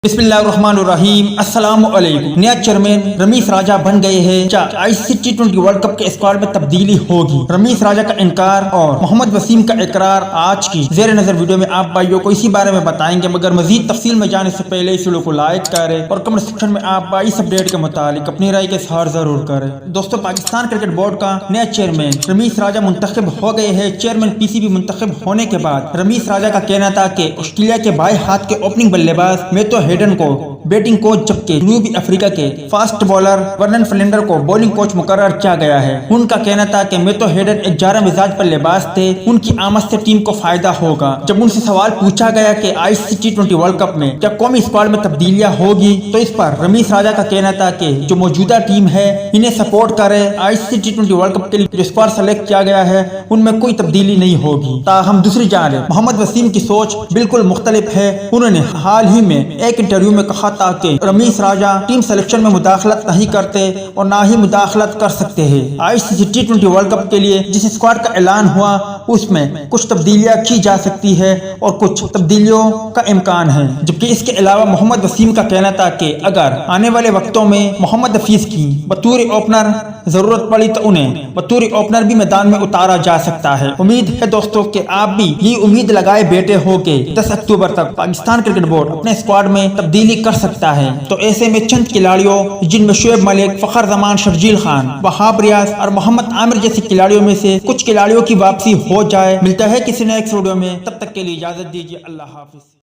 बिस्मिल्लाहिर्रहमानिर्रहीम। अस्सलाम वालेकुम। नया चेयरमैन रमीज राजा बन गए हैं। क्या आईसीसी T20 वर्ल्ड कप के स्क्वाड में तब्दीली होगी? रमीज राजा का इनकार और मोहम्मद वसीम का इकरार आज की जेर नजर वीडियो में आप भाइयों को इसी बारे में बताएंगे। मगर मजीद तफसील में जाने से पहले इस वीडियो को लाइक करें और कमेंट सेक्शन में आप इस अपडेट के मुतालिक अपनी राय के इज़हार जरूर करें। दोस्तों, पाकिस्तान क्रिकेट बोर्ड का नया चेयरमैन रमीज राजा मुंतखब हो गए हैं। चेयरमैन पीसीबी मुंतखब होने के बाद रमीज राजा का कहना था कि ऑस्ट्रेलिया के बाएं हाथ के ओपनिंग बल्लेबाज मैथ्यू हेडन को बैटिंग कोच जबकि जनूबी अफ्रीका के फास्ट बॉलर वर्नन फ्लिंडर को बॉलिंग कोच मुकर्रर किया गया है। उनका कहना था कि मैथ्यू हेडन एक जारा मिजाज बल्लेबाज थे, उनकी आमद से टीम को फायदा होगा। जब उनसे सवाल पूछा गया कि आईसीसी T20 वर्ल्ड कप में क्या कौमी स्क्वाड में तब्दीलियां होगी, तो इस पर रमीज राजा का कहना था कि जो मौजूदा टीम है इन्हें सपोर्ट करे। आईसीसी T20 वर्ल्ड कप के लिए जो स्क्वाड सेलेक्ट किया गया है उनमें कोई तब्दीली नहीं होगी। ताहम दूसरी जानिब मोहम्मद वसीम की सोच बिल्कुल मुख्तलिफ है। उन्होंने हाल ही में एक इंटरव्यू में कहा था कि रमीज राजा टीम सिलेक्शन में मुदाखलत नहीं करते और ना ही मुदाखलत कर सकते हैं। आईसीसी T20 वर्ल्ड कप के लिए जिस स्क्वाड का ऐलान हुआ उसमें कुछ तब्दीलियां की जा सकती है और कुछ तब्दीलियों का इम्कान है। जबकि इसके अलावा मोहम्मद वसीम का कहना था कि अगर आने वाले वक्तों में मोहम्मद हफीज की बतौर ओपनर जरूरत पड़ी तो उन्हें बतौर ओपनर भी मैदान में उतारा जा सकता है। उम्मीद है दोस्तों कि आप भी ये उम्मीद लगाए बैठे हो कि 10 अक्टूबर तक पाकिस्तान क्रिकेट बोर्ड अपने स्क्वाड में तब्दीली कर सकता है। तो ऐसे में चंद खिलाड़ियों जिनमें शुएब मलिक, फखर जमान, शर्जील खान, वहाब रियाज और मोहम्मद आमिर जैसे खिलाड़ियों में से कुछ खिलाड़ियों की वापसी हो जाए। मिलता है किसी नेक्स्ट वीडियो में, तब तक के लिए इजाजत दीजिए। अल्लाह हाफिज।